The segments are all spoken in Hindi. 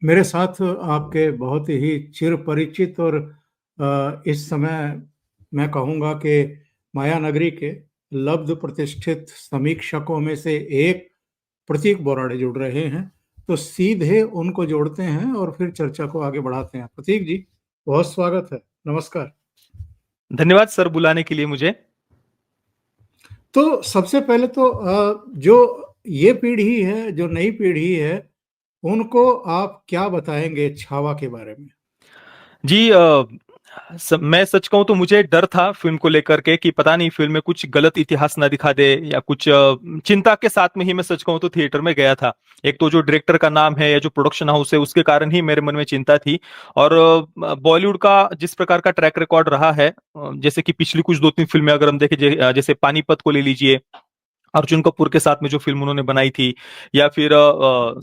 मेरे साथ आपके बहुत ही चिर परिचित और इस समय मैं कहूँगा कि माया नगरी के लब्ध प्रतिष्ठित समीक्षकों में से एक प्रतीक बोराड़े जुड़ रहे हैं। तो सीधे उनको जोड़ते हैं और फिर चर्चा को आगे बढ़ाते हैं। प्रतीक जी, बहुत स्वागत है। नमस्कार। धन्यवाद सर बुलाने के लिए मुझे। तो सबसे पहले तो जो ये पीढ़ी है, जो नई पीढ़ी है, उनको आप क्या बताएंगे छावा के बारे में? जी मैं सच कहूं तो मुझे डर था फिल्म को लेकर के कि पता नहीं फिल्म में कुछ गलत इतिहास ना दिखा दे या कुछ चिंता के साथ में ही मैं सच कहूं तो थिएटर में गया था। एक तो जो डायरेक्टर का नाम है या जो प्रोडक्शन हाउस है उसके कारण ही मेरे मन में चिंता थी। और बॉलीवुड का जिस प्रकार का ट्रैक रिकॉर्ड रहा है, जैसे कि पिछली कुछ दो तीन फिल्में अगर हम देखें, जैसे पानीपत को ले लीजिए, अर्जुन कपूर के साथ में जो फिल्म उन्होंने बनाई थी, या फिर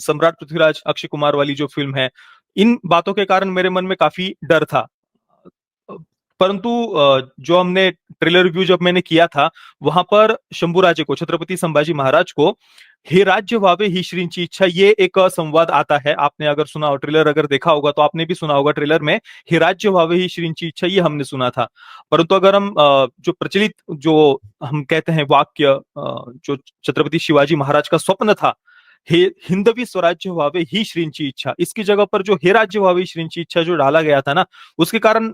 सम्राट पृथ्वीराज अक्षय कुमार वाली जो फिल्म है, इन बातों के कारण मेरे मन में काफी डर था। परंतु जो हमने ट्रेलर रिव्यू जब मैंने किया था, वहां पर शंभूराजे को, छत्रपति संभाजी महाराज को, हे राज्य व्हावे ही श्रींची इच्छा, ये एक संवाद आता है। आपने अगर सुना हो, ट्रेलर अगर देखा होगा तो आपने भी सुना होगा ट्रेलर में हे राज्य व्हावे ही श्रींची इच्छा, ये हमने सुना था। परंतु अगर हम जो प्रचलित, जो हम कहते हैं वाक्य, जो छत्रपति शिवाजी महाराज का स्वप्न था, हे हिंदवी स्वराज्य व्हावे ही श्रींची इच्छा, इसकी जगह पर जो हे राज्य व्हावे श्रींची इच्छा जो डाला गया था ना, उसके कारण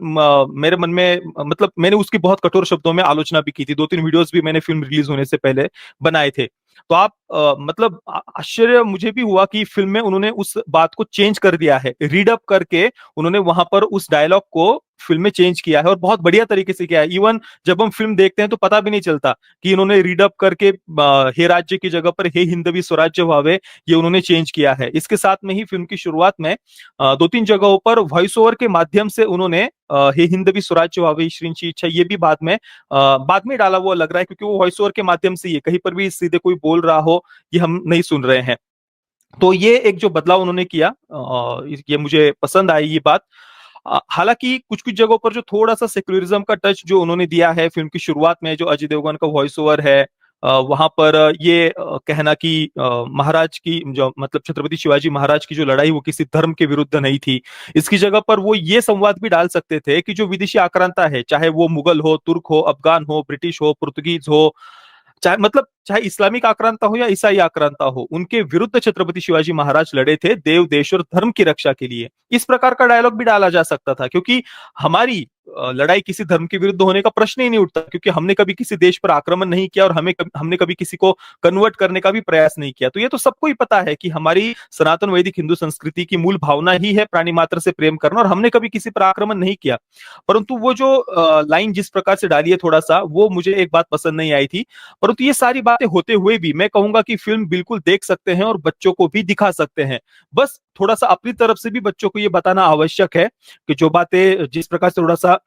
मेरे मन में, मतलब मैंने उसकी बहुत कठोर शब्दों में आलोचना भी की थी। दो तीन वीडियोस भी मैंने फिल्म रिलीज होने से पहले बनाए थे। तो आप मतलब आश्चर्य मुझे भी हुआ कि फिल्म में उन्होंने उस बात को चेंज कर दिया है, रीड अप करके उन्होंने वहां पर उस डायलॉग को फिल्म में चेंज किया है और बहुत बढ़िया तरीके से किया है। इवन जब हम फिल्म देखते हैं तो पता भी नहीं चलता कि इन्होंने रीड अप करके हे राज्य की जगह पर हे हिंदवी स्वराज्य भावे, ये उन्होंने चेंज किया है। इसके साथ में ही फिल्म की शुरुआत में दो तीन जगहों पर वॉइस ओवर के माध्यम से उन्होंने हे हिंदवी स्वराज्य भावे श्रींची इच्छा, ये भी बाद में डाला हुआ लग रहा है, क्योंकि वो वॉइस ओवर के माध्यम से, ये कहीं पर भी सीधे कोई बोल रहा हो ये हम नहीं सुन रहे हैं। तो ये एक जो बदलाव उन्होंने किया, ये मुझे पसंद आई ये बात। हालांकि कुछ कुछ जगहों पर जो थोड़ा सा सेक्युलरिज्म का टच जो उन्होंने दिया है फिल्म की शुरुआत में, जो अजय देवगन का वॉइस ओवर है, वहां पर ये कहना कि महाराज की, जो मतलब छत्रपति शिवाजी महाराज की जो लड़ाई वो किसी धर्म के विरुद्ध नहीं थी, इसकी जगह पर वो ये संवाद भी डाल सकते थे कि जो विदेशी आक्रांता है, चाहे वो मुगल हो, तुर्क हो, अफगान हो, ब्रिटिश हो, पुर्तगीज हो, चाहे इस्लामिक आक्रांता हो या ईसाई आक्रांता हो, उनके विरुद्ध छत्रपति शिवाजी महाराज लड़े थे देव, देश और धर्म की रक्षा के लिए। इस प्रकार का डायलॉग भी डाला जा सकता था, क्योंकि हमारी लड़ाई किसी धर्म के विरुद्ध होने का प्रश्न ही नहीं उठता, क्योंकि हमने कभी किसी देश पर आक्रमण नहीं किया और हमने कभी किसी को कन्वर्ट करने का भी प्रयास नहीं किया। तो ये तो सबको ही पता है कि हमारी सनातन वैदिक हिंदू संस्कृति की मूल भावना ही है प्राणी मात्र से प्रेम करना, और हमने कभी किसी पर आक्रमण नहीं किया। परंतु वो जो लाइन जिस प्रकार से डाली है, थोड़ा सा वो मुझे एक बात पसंद नहीं आई थी। परंतु ये सारी बातें होते हुए भी मैं कहूंगा कि फिल्म बिल्कुल देख सकते हैं और बच्चों को भी दिखा सकते हैं। बस थोड़ा सा अपनी तरफ से भी बच्चों को ये बताना आवश्यक है कि जो बातें, जिस प्रकार से थोड़ा सा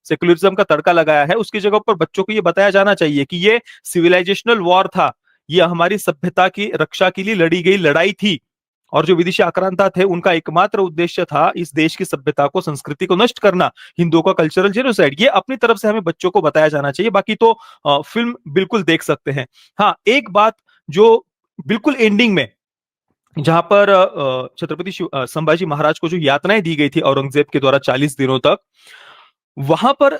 सेक्युलरिज्म का तड़का लगाया है, उसकी जगह पर बच्चों को ये बताया जाना चाहिए कि ये सिविलाइजेशनल वॉर था, ये हमारी सभ्यता की रक्षा के लिए लड़ी गई लड़ाई थी, और जो विदेशी आक्रांता थे उनका एकमात्र उद्देश्य था इस देश की सभ्यता को, संस्कृति को नष्ट करना, हिंदुओं का कल्चरल जेनोसाइड। ये अपनी तरफ से हमें बच्चों को बताया जाना चाहिए। बाकी तो फिल्म बिल्कुल देख सकते हैं। हाँ, एक बात जो बिल्कुल एंडिंग में, जहां पर छत्रपति संभाजी महाराज को जो यातनाएं दी गई थी औरंगजेब के द्वारा 40 दिनों तक, वहां पर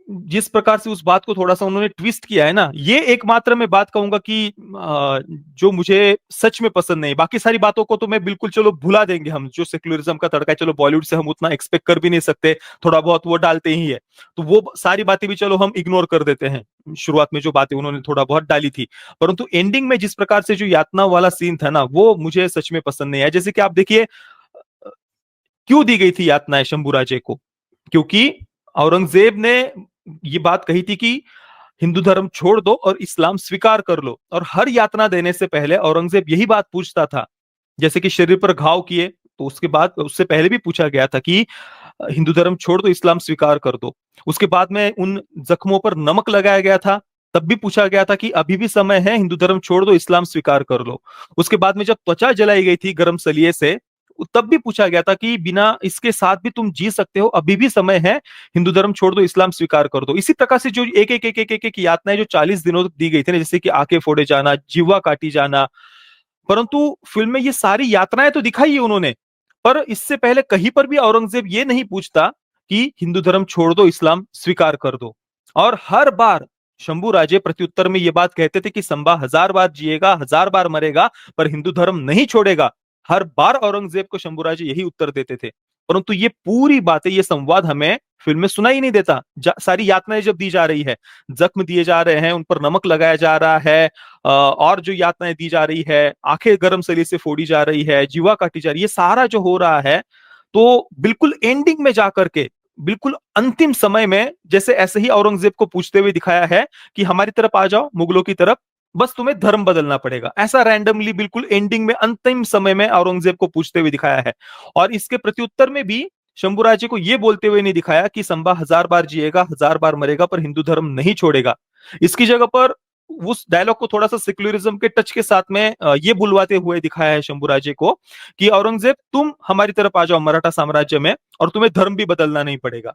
जिस प्रकार से उस बात को थोड़ा सा उन्होंने ट्विस्ट किया है ना, ये एकमात्र मैं बात कहूंगा कि जो मुझे सच में पसंद नहीं। बाकी सारी बातों को तो मैं बिल्कुल, चलो भुला देंगे हम, जो सेक्युलरिज्म का तड़का है, चलो बॉलीवुड से हम उतना एक्सपेक्ट कर भी नहीं सकते, थोड़ा बहुत वो डालते ही है, तो वो सारी बातें भी चलो हम इग्नोर कर देते हैं। शुरुआत में जो बातें उन्होंने थोड़ा बहुत डाली थी, परंतु एंडिंग में जिस प्रकार से जो यातना वाला सीन था ना, वो मुझे सच में पसंद नहीं आया। जैसे कि आप देखिए, क्यों दी गई थी यातनाएं शंभूराजे को? क्योंकि औरंगजेब ने ये बात कही थी कि हिंदू धर्म छोड़ दो और इस्लाम स्वीकार कर लो, और हर यातना देने से पहले औरंगजेब यही बात पूछता था। जैसे कि शरीर पर घाव किए तो उसके बाद, उससे पहले भी पूछा गया था कि हिंदू धर्म छोड़ दो, इस्लाम स्वीकार कर दो। उसके बाद में उन जख्मों पर नमक लगाया गया था, तब भी पूछा गया था कि अभी भी समय है, हिंदू धर्म छोड़ दो, इस्लाम स्वीकार कर लो। उसके बाद में जब त्वचा जलाई गई थी गर्म सलिए से, तब भी पूछा गया था कि बिना इसके साथ भी तुम जी सकते हो, अभी भी समय है, हिंदू धर्म छोड़ दो, इस्लाम स्वीकार कर दो। इसी प्रकार से जो एक एक यातनाएं जो 40 दिनों तक दी गई थी ना, जैसे कि आंखें फोड़े जाना, जीवा काटी जाना, परंतु फिल्म में ये सारी यातनाएं तो दिखाई है उन्होंने, पर इससे पहले कहीं पर भी औरंगजेब ये नहीं पूछता कि हिंदू धर्म छोड़ दो, इस्लाम स्वीकार कर दो। और हर बार शंभूराजे प्रत्युत्तर में ये बात कहते थे कि संभा 1000 बार जिएगा, 1000 बार मरेगा, पर हिंदू धर्म नहीं छोड़ेगा। हर बार औरंगजेब को शंभूराजे यही उत्तर देते थे। परंतु ये पूरी बातें, ये संवाद हमें फिल्म में सुनाई नहीं देता। सारी यातनाएं जब दी जा रही है, जख्म दिए जा रहे हैं, उन पर नमक लगाया जा रहा है, और जो यातनाएं दी जा रही है, आंखें गर्म सली से फोड़ी जा रही है, जीवा काटी जा रही है, ये सारा जो हो रहा है, तो बिल्कुल एंडिंग में जाकर के, बिल्कुल अंतिम समय में, जैसे ऐसे ही औरंगजेब को पूछते हुए दिखाया है कि हमारी तरफ आ जाओ, मुगलों की तरफ, बस तुम्हें धर्म बदलना पड़ेगा। ऐसा रैंडमली बिल्कुल एंडिंग में, अंतिम समय में औरंगजेब को पूछते हुए दिखाया है। और इसके प्रत्युत्तर में भी शंभूराजे को यह बोलते हुए नहीं दिखाया कि संभा 1000 बार जिएगा, 1000 बार मरेगा, पर हिंदू धर्म नहीं छोड़ेगा। इसकी जगह पर उस डायलॉग को थोड़ा सा सेक्युलरिज्म के टच के साथ में ये बुलवाते हुए दिखाया है शंभूराजे को कि औरंगजेब, तुम हमारी तरफ आ जाओ मराठा साम्राज्य में, और तुम्हें धर्म भी बदलना नहीं पड़ेगा।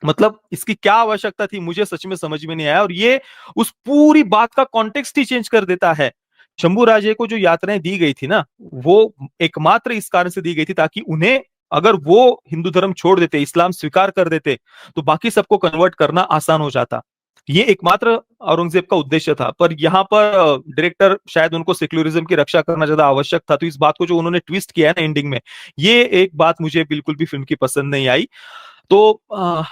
मतलब इसकी क्या आवश्यकता थी, मुझे सच में समझ में नहीं आया। और ये उस पूरी बात का कॉन्टेक्स्ट ही चेंज कर देता है। शंभूराजे को जो यातनाएं दी गई थी ना, वो एकमात्र इस कारण से दी गई थी ताकि उन्हें, अगर वो हिंदू धर्म छोड़ देते, इस्लाम स्वीकार कर देते, तो बाकी सबको कन्वर्ट करना आसान हो जाता। ये एकमात्र औरंगजेब का उद्देश्य था। पर यहाँ पर डायरेक्टर शायद उनको सेक्युलरिज्म की रक्षा करना ज्यादा आवश्यक था, तो इस बात को जो उन्होंने ट्विस्ट किया है ना एंडिंग में, ये एक बात मुझे बिल्कुल भी फिल्म की पसंद नहीं आई। तो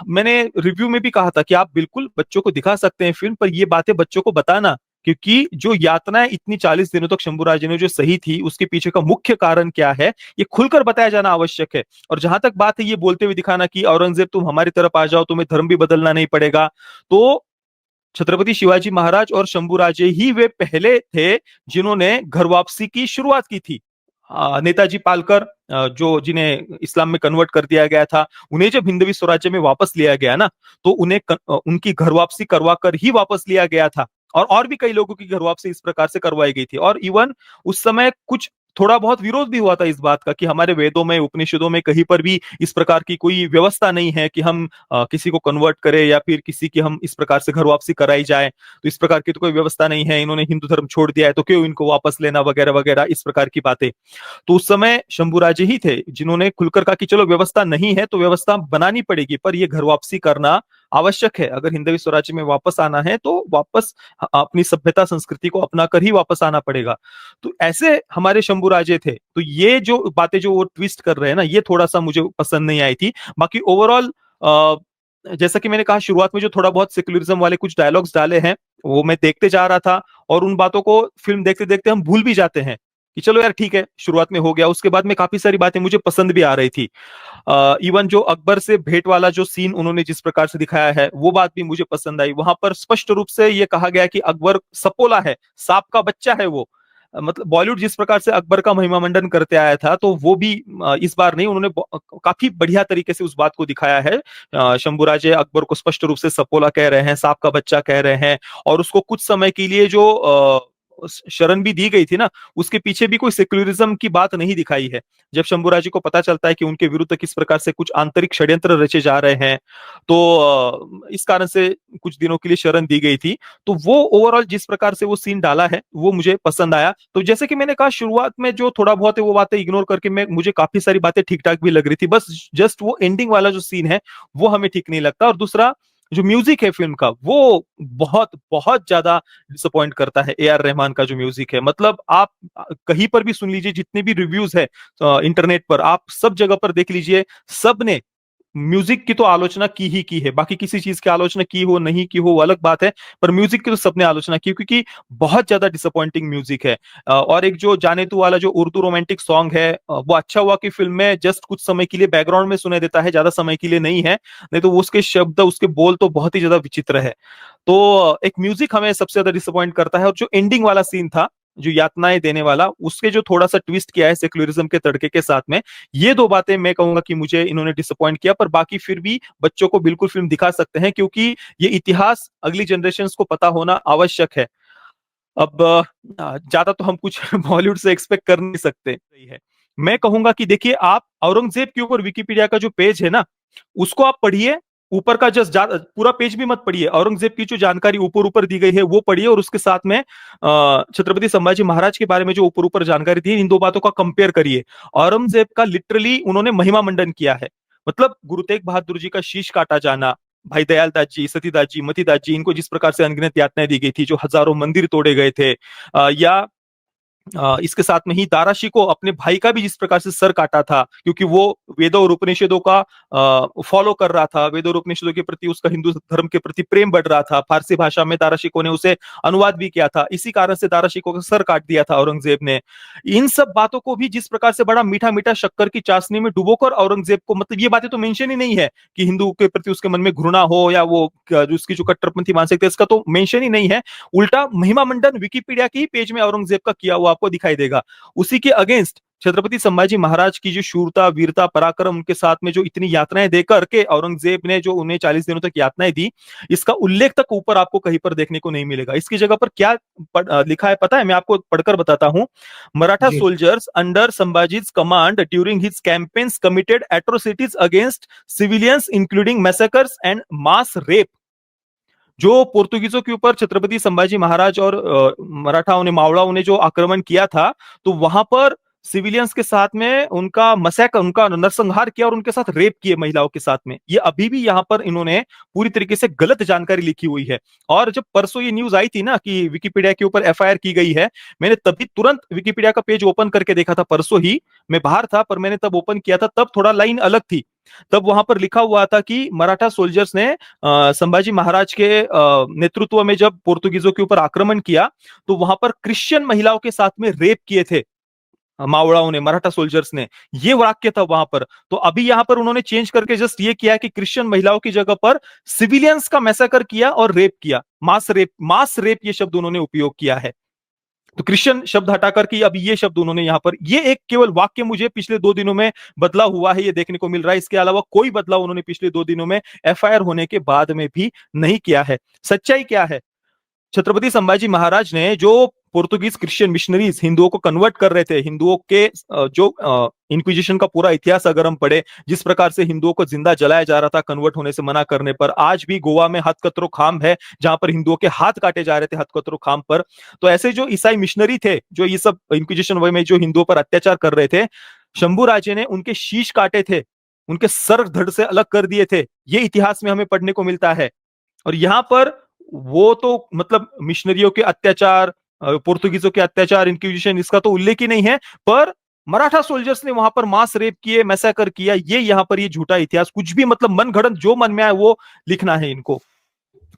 मैंने रिव्यू में भी कहा था कि आप बिल्कुल बच्चों को दिखा सकते हैं फिल्म, पर ये बातें बच्चों को बताना, क्योंकि जो यातनाएं इतनी 40 दिनों तक शंभूराजे ने जो सही थी, उसके पीछे का मुख्य कारण क्या है, ये खुलकर बताया जाना आवश्यक है। और जहां तक बात है ये बोलते हुए दिखाना कि औरंगजेब तुम हमारी तरफ आ जाओ, तुम्हें धर्म भी बदलना नहीं पड़ेगा, तो छत्रपति शिवाजी महाराज और शंभूराजे ही वे पहले थे जिन्होंने घर वापसी की शुरुआत की थी। नेताजी पालकर, जो जिन्हें इस्लाम में कन्वर्ट कर दिया गया था, उन्हें जब हिंदवी स्वराज्य में वापस लिया गया ना, तो उन्हें उनकी घर वापसी करवा कर ही वापस लिया गया था। और भी कई लोगों की घर वापसी इस प्रकार से करवाई गई थी। और इवन उस समय कुछ थोड़ा बहुत विरोध भी हुआ था इस बात का कि हमारे वेदों में, उपनिषदों में कहीं पर भी इस प्रकार की कोई व्यवस्था नहीं है कि हम किसी को कन्वर्ट करें या फिर किसी की हम इस प्रकार से घर वापसी कराई जाए। तो इस प्रकार की तो कोई व्यवस्था नहीं है, इन्होंने हिंदू धर्म छोड़ दिया है तो क्यों इनको वापस लेना, वगैरह वगैरह, इस प्रकार की बातें। तो उस समय शंभूराजे ही थे जिन्होंने खुलकर कहा कि चलो व्यवस्था नहीं है तो व्यवस्था बनानी पड़ेगी, पर यह घर वापसी करना आवश्यक है। अगर हिंदवी स्वराज्य में वापस आना है तो वापस अपनी सभ्यता संस्कृति को अपनाकर ही वापस आना पड़ेगा। तो ऐसे हमारे शंभूराजे थे। तो ये जो बातें जो वो ट्विस्ट कर रहे हैं ना, ये थोड़ा सा मुझे पसंद नहीं आई थी। बाकी ओवरऑल जैसा कि मैंने कहा शुरुआत में, जो थोड़ा बहुत सेक्युलरिज्म वाले कुछ डायलॉग्स डाले हैं, वो मैं देखते जा रहा था, और उन बातों को फिल्म देखते देखते हम भूल भी जाते हैं कि चलो यार ठीक है, शुरुआत में हो गया। उसके बाद में काफी सारी बातें मुझे पसंद भी आ रही थी। इवन जो अकबर से भेंट वाला जो सीन उन्होंने जिस प्रकार से दिखाया है, वो बात भी मुझे पसंद आई। वहां पर स्पष्ट रूप से ये कहा गया कि अकबर सपोला है, सांप का बच्चा है वो। मतलब बॉलीवुड जिस प्रकार से अकबर का महिमा मंडन करते आया था, तो वो भी इस बार नहीं, उन्होंने काफी बढ़िया तरीके से उस बात को दिखाया है। शंभूराजे अकबर को स्पष्ट रूप से सपोला कह रहे हैं, सांप का बच्चा कह रहे हैं। और उसको कुछ समय के लिए जो शरण भी दी गई थी ना, उसके पीछे भी कोई सेक्युलरिज्म की बात नहीं दिखाई है। जब शंभूराजे को पता चलता है कि उनके विरुद्ध किस प्रकार से कुछ आंतरिक षड्यंत्र रचे जा रहे हैं, तो इस कारण से कुछ दिनों के लिए शरण दी गई थी। तो वो ओवरऑल जिस प्रकार से वो सीन डाला है, वो मुझे पसंद आया। तो जैसे कि मैंने कहा शुरुआत में जो थोड़ा बहुत है वो बातें इग्नोर करके मुझे काफी सारी बातें ठीक ठाक भी लग रही थी। बस जस्ट वो एंडिंग वाला जो सीन है वो हमें ठीक नहीं लगता। और दूसरा जो म्यूजिक है फिल्म का, वो बहुत बहुत ज्यादा डिसअपॉइंट करता है। ए आर रहमान का जो म्यूजिक है, मतलब आप कहीं पर भी सुन लीजिए, जितने भी रिव्यूज है इंटरनेट पर, आप सब जगह पर देख लीजिए, सब ने म्यूजिक की तो आलोचना की ही की है। बाकी किसी चीज की आलोचना की हो नहीं की हो वो अलग बात है, पर म्यूजिक की तो सबने आलोचना की, क्योंकि बहुत ज्यादा डिसअपॉइंटिंग म्यूजिक है। और एक जो जाने तू वाला जो उर्दू रोमांटिक सॉन्ग है, वो अच्छा हुआ कि फिल्म में जस्ट कुछ समय के लिए बैकग्राउंड में सुनाई देता है, ज्यादा समय के लिए नहीं है, नहीं तो उसके शब्द, उसके बोल तो बहुत ही ज्यादा विचित्र है। तो एक म्यूजिक हमें सबसे ज्यादा डिसअपॉइंट करता है। और जो एंडिंग वाला सीन था, जो यातनाएं देने वाला, उसके जो थोड़ा सा ट्विस्ट किया है सेक्युलरिज्म के तड़के के साथ में, ये दो बातें मैं कहूंगा कि मुझे इन्होंने डिसअपॉइंट किया। पर बाकी फिर भी बच्चों को बिल्कुल फिल्म दिखा सकते हैं, क्योंकि ये इतिहास अगली जनरेशन को पता होना आवश्यक है। अब ज्यादा तो हम कुछ बॉलीवुड से एक्सपेक्ट कर नहीं सकते। सही है, मैं कहूंगा कि देखिए, आप औरंगजेब के ऊपर विकिपीडिया का जो पेज है ना, उसको आप पढ़िए, ऊपर का जस्ट पूरा पेज भी मत पढ़िए, औरंगजेब की जो जानकारी ऊपर ऊपर दी गई है वो पढ़िए, और उसके साथ में छत्रपति संभाजी महाराज के बारे में जो ऊपर ऊपर जानकारी दी है, इन दो बातों का कंपेयर करिए। औरंगजेब का लिटरली उन्होंने महिमा मंडन किया है, मतलब गुरु तेग बहादुर जी का शीश काटा जाना, भाई दयालदास जी, सतीदास जी, मतीदास जी, इनको जिस प्रकार से अनगिनत यातनाएं दी गई थी, जो हजारों मंदिर तोड़े गए थे, या इसके साथ में ही दाराशी को अपने भाई का भी जिस प्रकार से सर काटा था, क्योंकि वो वेदों और उपनिषदों का फॉलो कर रहा था, वेदों और उपनिषदों के प्रति उसका हिंदू धर्म के प्रति प्रेम बढ़ रहा था, फारसी भाषा में दाराशिकों ने उसे अनुवाद भी किया था, इसी कारण से दाराशिकों का सर काट दिया था औरंगजेब ने। इन सब बातों को भी जिस प्रकार से बड़ा मीठा मीठा शक्कर की चाशनी में डुबोकर औरंगजेब को, मतलब ये बातें तो मेंशन ही नहीं है कि हिंदू के प्रति उसके मन में घृणा हो, या वो उसकी जो कट्टरपंथी मानसिकता, इसका तो मेंशन ही नहीं है। उल्टा महिमा मंडन विकिपीडिया के ही पेज में औरंगजेब का किया हुआ आपको दिखाई देगा। उसी के अगेंस्ट छत्रपति संभाजी महाराज की जो शूरता, वीरता, पराक्रम, उनके साथ में जो इतनी यातनाएं देकर के औरंगजेब ने जो उन्हें 40 दिनों तक यातनाएं दी, इसका उल्लेख तक ऊपर आपको कहीं पर देखने को नहीं मिलेगा। इसकी जगह पर क्या लिखा है पता है? मैं आपको पढ़कर बताता हूं। मराठा जी soldiers under Sambhaji's command during his campaigns committed atrocities against civilians including massacres and mass rape. जो पोर्तुगीजों के ऊपर छत्रपति संभाजी महाराज और मराठाओं ने, मावड़ाओं ने जो आक्रमण किया था, तो वहां पर सिविलियंस के साथ में उनका मसैक, उनका नरसंहार किया और उनके साथ रेप किए महिलाओं के साथ में। ये अभी भी यहाँ पर इन्होंने पूरी तरीके से गलत जानकारी लिखी हुई है। और जब परसों ये न्यूज आई थी ना कि विकिपीडिया के ऊपर एफआईआर की गई है, मैंने तभी तुरंत विकिपीडिया का पेज ओपन करके देखा था। परसों ही मैं बाहर था, पर मैंने तब ओपन किया था, तब थोड़ा लाइन अलग थी। तब वहां पर लिखा हुआ था कि मराठा सोल्जर्स ने संभाजी महाराज के नेतृत्व में जब पोर्तुगीजों के ऊपर आक्रमण किया, तो वहां पर क्रिश्चियन महिलाओं के साथ में रेप किए थे मावड़ाओं ने, मराठा सोल्जर्स ने। ये वाक्य था वहां पर। तो अभी यहां पर उन्होंने चेंज करके जस्ट ये किया कि क्रिश्चियन महिलाओं की जगह पर सिविलियंस का मैसेकर किया और रेप किया, मास रेप ये शब्द उन्होंने उपयोग किया है। तो क्रिश्चियन शब्द हटाकर के अब ये शब्द उन्होंने यहां पर, ये एक केवल वाक्य मुझे पिछले 2 दिनों में बदला हुआ है, ये देखने को मिल रहा है। इसके अलावा कोई बदलाव उन्होंने पिछले 2 दिनों में एफआईआर होने के बाद में भी नहीं किया है। सच्चाई क्या है? छत्रपति संभाजी महाराज ने जो पोर्तुगीज क्रिश्चियन मिशनरीज हिंदुओं को कन्वर्ट कर रहे थे, हिंदुओं के जो इंक्विजिशन का पूरा इतिहास अगर हम पढ़े, जिस प्रकार से हिंदुओं को जिंदा जलाया जा रहा था कन्वर्ट होने से मना करने पर, आज भी गोवा में हथकतरो खाम है जहां पर हिंदुओं के हाथ काटे जा रहे थे हथकतरो खाम पर। तो ऐसे जो ईसाई मिशनरी थे, जो ये सब इंक्विजिशन वे में जो हिंदुओं पर अत्याचार कर रहे थे, शंभू राजे ने उनके शीश काटे थे, उनके सर धड़ से अलग कर दिए थे। ये इतिहास में हमें पढ़ने को मिलता है। और यहां पर वो तो मतलब मिशनरियों के अत्याचार, पोर्तुगीजों के अत्याचार, इंक्विजिशन, इसका तो उल्लेख ही नहीं है। पर मराठा सोल्जर्स ने वहां पर मास रेप किए, मैसेकर किया, ये यहां पर ये झूठा इतिहास, कुछ भी मतलब मन गढ़ंत जो मन में आए वो लिखना है इनको।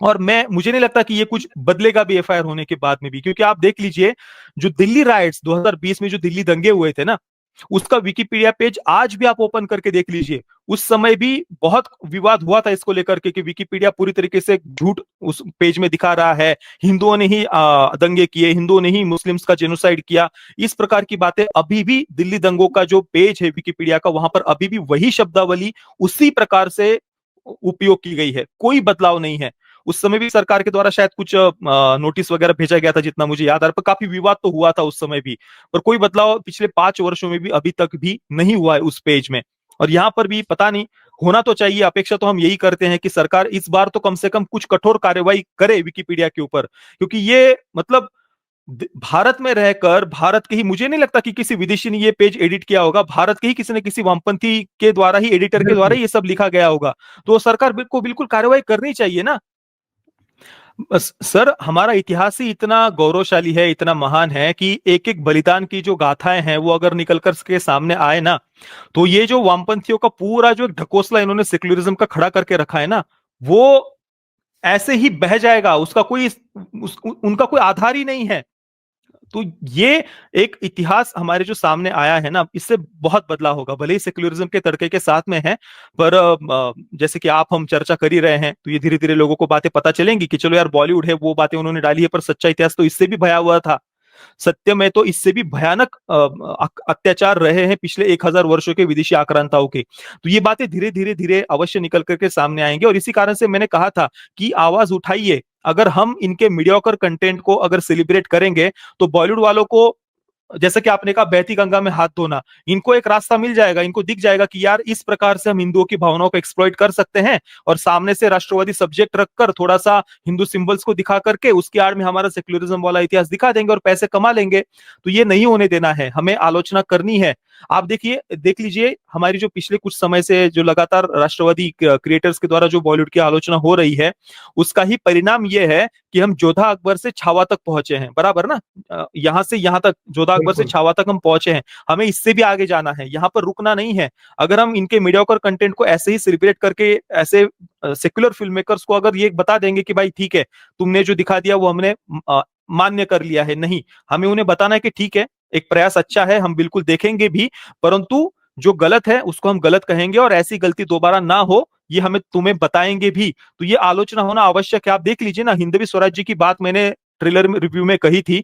और मुझे नहीं लगता कि ये कुछ बदलेगा भी एफआईआर होने के बाद में भी, क्योंकि आप देख लीजिए जो दिल्ली राइट्स 2020 में जो दिल्ली दंगे हुए थे ना, उसका विकिपीडिया पेज आज भी आप ओपन करके देख लीजिए। उस समय भी बहुत विवाद हुआ था इसको लेकर के कि विकिपीडिया पूरी तरीके से झूठ उस पेज में दिखा रहा है, हिंदुओं ने ही दंगे किए, हिंदुओं ने ही मुस्लिम्स का जेनोसाइड किया, इस प्रकार की बातें अभी भी दिल्ली दंगों का जो पेज है विकिपीडिया का, वहां पर अभी भी वही शब्दावली उसी प्रकार से उपयोग की गई है, कोई बदलाव नहीं है। उस समय भी सरकार के द्वारा शायद कुछ नोटिस वगैरह भेजा गया था जितना मुझे याद आ रहा है, पर काफी विवाद तो हुआ था उस समय भी, पर कोई बदलाव पिछले 5 वर्षों में भी अभी तक भी नहीं हुआ है उस पेज में। और यहां पर भी पता नहीं, होना तो चाहिए, अपेक्षा तो हम यही करते हैं कि सरकार इस बार तो कम से कम कुछ कठोर कार्रवाई करे विकिपीडिया के ऊपर, क्योंकि ये मतलब भारत में रहकर, भारत के ही, मुझे नहीं लगता कि किसी विदेशी ने ये पेज एडिट किया होगा, भारत के ही किसी न किसी वामपंथी के द्वारा ही, एडिटर के द्वारा ही ये सब लिखा गया होगा। तो सरकार को बिल्कुल कार्रवाई करनी चाहिए ना। सर, हमारा इतिहास ही इतना गौरवशाली है, इतना महान है कि एक एक बलिदान की जो गाथाएं हैं वो अगर निकल कर के सामने आए ना, तो ये जो वामपंथियों का पूरा जो एक ढकोसला इन्होंने सेक्युलरिज्म का खड़ा करके रखा है ना, वो ऐसे ही बह जाएगा, उसका कोई उनका कोई आधार ही नहीं है। तो ये एक इतिहास हमारे जो सामने आया है ना, इससे बहुत बदलाव होगा, भले ही सेक्युलरिज्म के तड़के के साथ में है, पर जैसे कि आप हम चर्चा कर ही रहे हैं, तो ये धीरे धीरे लोगों को बातें पता चलेंगी कि चलो यार बॉलीवुड है, वो बातें उन्होंने डाली है, पर सच्चा इतिहास तो इससे भी भयावह था। सत्य में तो इससे भी भयानक अत्याचार रहे हैं पिछले 1000 वर्षों के विदेशी आक्रांताओं के। तो ये बातें धीरे धीरे धीरे अवश्य निकल करके सामने आएंगे, और इसी कारण से मैंने कहा था कि आवाज उठाइए। अगर हम इनके मीडियोकर कंटेंट को अगर सेलिब्रेट करेंगे, तो बॉलीवुड वालों को जैसे कि आपने कहा बहती गंगा में हाथ धोना, इनको एक रास्ता मिल जाएगा, इनको दिख जाएगा कि यार इस प्रकार से हम हिंदुओं की भावनाओं को एक्सप्लॉइट कर सकते हैं और सामने से राष्ट्रवादी सब्जेक्ट रखकर थोड़ा सा हिंदू सिंबल्स को दिखा करके उसकी आड़ में हमारा सेक्युलरिज्म वाला इतिहास दिखा देंगे और पैसे कमा लेंगे। तो ये नहीं होने देना है, हमें आलोचना करनी है। आप देखिए, देख लीजिए हमारी जो पिछले कुछ समय से जो लगातार राष्ट्रवादी क्रिएटर्स के द्वारा जो बॉलीवुड की आलोचना हो रही है, उसका ही परिणाम यह है कि हम जोधा अकबर से छावा तक पहुंचे हैं, बराबर ना? यहां से यहां तक, जोधा अकबर से बिल्कुल। छावा तक हम पहुंचे हैं, हमें इससे भी आगे जाना है, यहाँ पर रुकना नहीं है। अगर हम इनके मीडियोकर कंटेंट को ऐसे ही सेलिब्रेट करके ऐसे सेक्युलर फिल्म मेकर्स को अगर ये बता देंगे कि भाई ठीक है, तुमने जो दिखा दिया वो हमने मान्य कर लिया है, नहीं, हमें उन्हें बताना है कि ठीक है, एक प्रयास अच्छा है, हम बिल्कुल देखेंगे भी, परंतु जो गलत है उसको हम गलत कहेंगे और ऐसी गलती दोबारा ना हो ये हमें तुम्हें बताएंगे भी। तो ये आलोचना होना आवश्यक है। आप देख लीजिए ना, हिंदवी स्वराज्य की बात मैंने ट्रेलर में रिव्यू में कही थी,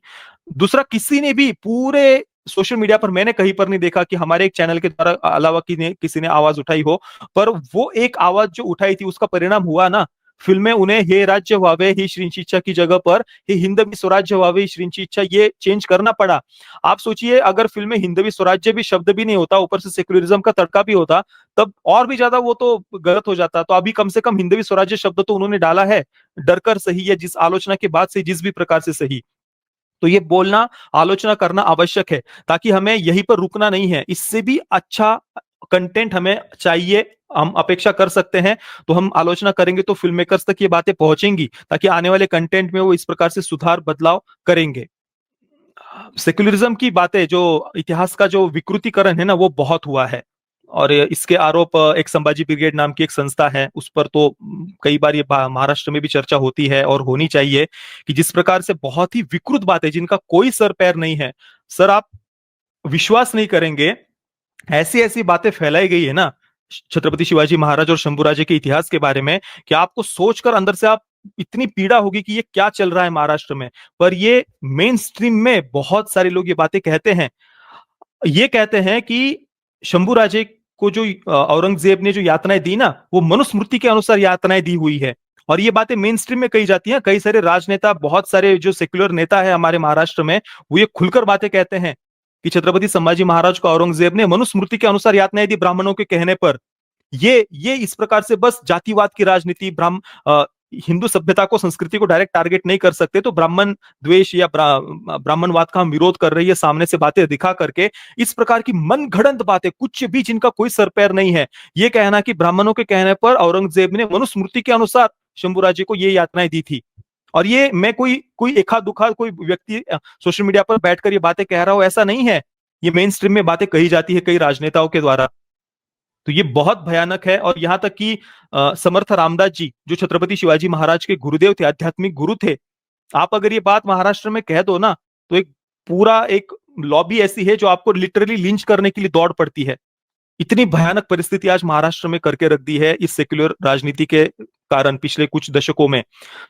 दूसरा किसी ने भी पूरे सोशल मीडिया पर मैंने कहीं पर नहीं देखा कि हमारे एक चैनल के द्वारा अलावा किसी ने आवाज उठाई हो, पर वो एक आवाज जो उठाई थी उसका परिणाम हुआ ना, फिल्में उन्हें हे राज्य व्हावे ही श्रींचिच्छा की जगह पर हे हिंदवी स्वराज्य व्हावे श्रींचिच्छा ये चेंज करना पड़ा। आप सोचिए, अगर फिल्म में हिंदवी स्वराज्य भी शब्द भी नहीं होता, ऊपर से सेक्युलरिज्म का तड़का भी होता, तब और भी ज्यादा वो तो गलत हो जाता। तो अभी कम से कम हिंदवी स्वराज्य शब्द तो उन्होंने डाला है, डरकर सही या जिस आलोचना के बाद से जिस भी प्रकार से सही। तो ये बोलना, आलोचना करना आवश्यक है, ताकि हमें यहीं पर रुकना नहीं है, इससे भी अच्छा कंटेंट हमें चाहिए, हम अपेक्षा कर सकते हैं। तो हम आलोचना करेंगे तो फिल्म मेकर्स तक ये बातें पहुंचेंगी, ताकि आने वाले कंटेंट में वो इस प्रकार से सुधार बदलाव करेंगे। सेक्युलरिज्म की बातें, जो इतिहास का जो विकृतीकरण है ना, वो बहुत हुआ है और इसके आरोप एक संभाजी ब्रिगेड नाम की एक संस्था है, उस पर तो कई बार ये महाराष्ट्र में भी चर्चा होती है और होनी चाहिए कि जिस प्रकार से बहुत ही विकृत बातें जिनका कोई सर पैर नहीं है, सर आप विश्वास नहीं करेंगे, ऐसी ऐसी बातें फैलाई गई है ना छत्रपति शिवाजी महाराज और शंभूराजे के इतिहास के बारे में कि आपको सोचकर अंदर से आप इतनी पीड़ा होगी कि ये क्या चल रहा है महाराष्ट्र में। पर ये मेन स्ट्रीम में बहुत सारे लोग ये बातें कहते हैं, ये कहते हैं कि शंभूराजे को जो औरंगजेब ने जो यातनाएं दी ना, वो मनुस्मृति के अनुसार यातनाएं दी हुई है। और ये बातें मेन स्ट्रीम में कही जाती हैं, कई सारे राजनेता, बहुत सारे जो सेक्युलर नेता है हमारे महाराष्ट्र में, वो ये खुलकर बातें कहते हैं कि छत्रपति संभाजी महाराज को औरंगजेब ने मनुस्मृति के अनुसार यातनाएं दी ब्राह्मणों के कहने पर। ये इस प्रकार से बस जातिवाद की राजनीति, हिंदू सभ्यता को, संस्कृति को डायरेक्ट टारगेट नहीं कर सकते, तो ब्राह्मण द्वेष या ब्राह्मणवाद का हम विरोध कर रही है सामने से बातें दिखा करके, इस प्रकार की मनगढ़ंत बातें, कुछ भी जिनका कोई सर पैर नहीं है, ये कहना कि ब्राह्मणों के कहने पर औरंगजेब ने मनुस्मृति के अनुसार शंभूराजे को ये यातनाएं दी थी। और ये मैं कोई कोई एका दुखा कोई व्यक्ति सोशल मीडिया पर बैठकर ये बातें कह रहा हूं, ऐसा नहीं है, ये मेन स्ट्रीम में बातें कही जाती है कई राजनेताओं के द्वारा। तो ये बहुत भयानक है। और यहां तक कि समर्थ रामदास जी जो छत्रपति शिवाजी महाराज के गुरुदेव थे, आध्यात्मिक गुरु थे, आप अगर ये बात महाराष्ट्र में कह दो ना, तो एक पूरा एक लॉबी ऐसी है जो आपको लिटरली लिंच करने के लिए दौड़ पड़ती है। इतनी भयानक परिस्थिति आज महाराष्ट्र में करके रख दी है इस सेक्युलर राजनीति के कारण पिछले कुछ दशकों में।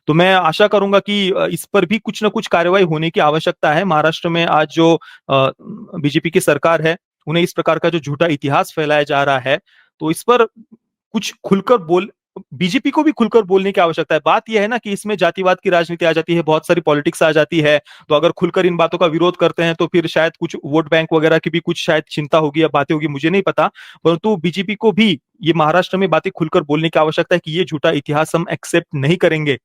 तो मैं आशा करूंगा कि इस पर भी कुछ ना कुछ कार्रवाई होने की आवश्यकता है। महाराष्ट्र में आज जो बीजेपी की सरकार है, उन्हें इस प्रकार का जो झूठा इतिहास फैलाया जा रहा है, तो इस पर कुछ खुलकर बीजेपी को भी खुलकर बोलने की आवश्यकता है। बात यह है ना कि इसमें जातिवाद की राजनीति आ जाती है, बहुत सारी पॉलिटिक्स आ जाती है, तो अगर खुलकर इन बातों का विरोध करते हैं तो फिर शायद कुछ वोट बैंक वगैरह की भी कुछ शायद चिंता होगी या बातें होगी, मुझे नहीं पता, परंतु बीजेपी को भी ये महाराष्ट्र में बातें खुलकर बोलने की आवश्यकता है कि ये झूठा इतिहास हम एक्सेप्ट नहीं करेंगे।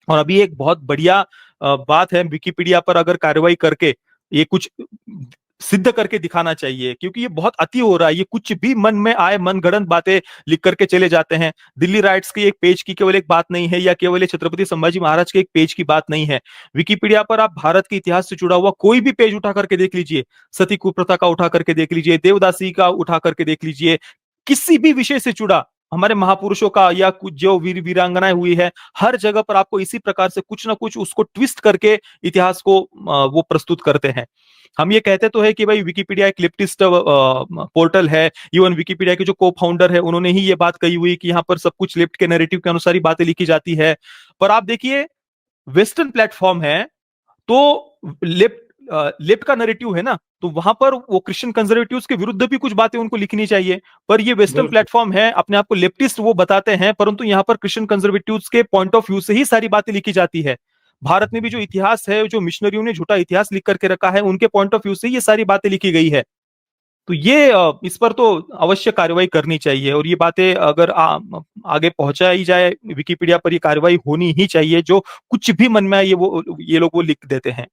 और अभी एक बहुत बढ़िया बात है, विकिपीडिया पर अगर कार्रवाई करके ये कुछ सिद्ध करके दिखाना चाहिए, क्योंकि ये बहुत अति हो रहा है, ये कुछ भी मन में आए मनगढ़ंत बातें लिख करके चले जाते हैं। दिल्ली राइट्स की एक पेज की केवल एक बात नहीं है, या केवल छत्रपति संभाजी महाराज के एक पेज की बात नहीं है। विकिपीडिया पर आप भारत के इतिहास से जुड़ा हुआ कोई भी पेज उठा करके देख लीजिए, सती कुप्रथा का उठा करके देख लीजिए, देवदासी का उठा करके देख लीजिए, किसी भी विषय से जुड़ा हमारे महापुरुषों का या कुछ जो वीरांगनाएं हुई है, हर जगह पर आपको इसी प्रकार से कुछ ना कुछ उसको ट्विस्ट करके इतिहास को वो प्रस्तुत करते हैं। हम ये कहते तो है कि भाई विकिपीडिया एक लेफ्टिस्ट पोर्टल है, इवन विकिपीडिया के जो को फाउंडर है उन्होंने ही ये बात कही हुई कि यहाँ पर सब कुछ लेफ्ट के नैरेटिव के अनुसार ही बातें लिखी जाती है। पर आप देखिए, वेस्टर्न प्लेटफॉर्म है, तो लेफ्ट का नैरेटिव है ना, तो वहां पर वो क्रिश्चियन कंजर्वेटिव्स के विरुद्ध भी कुछ बातें उनको लिखनी चाहिए। पर ये वेस्टर्न प्लेटफॉर्म है, अपने आप को लेफ्टिस्ट वो बताते हैं, परंतु यहाँ पर क्रिश्चियन कंजर्वेटिव्स के पॉइंट ऑफ व्यू से ही सारी बातें लिखी जाती है। भारत में भी जो इतिहास है, जो मिशनरियों ने झूठा इतिहास लिख करके रखा है, उनके पॉइंट ऑफ व्यू से ये सारी बातें लिखी गई है। तो ये इस पर तो अवश्य कार्रवाई करनी चाहिए, और ये बातें अगर आगे पहुंचाई जाए, विकिपीडिया पर ये कार्रवाई होनी ही चाहिए। जो कुछ भी मन में आए ये लोग वो लिख देते हैं।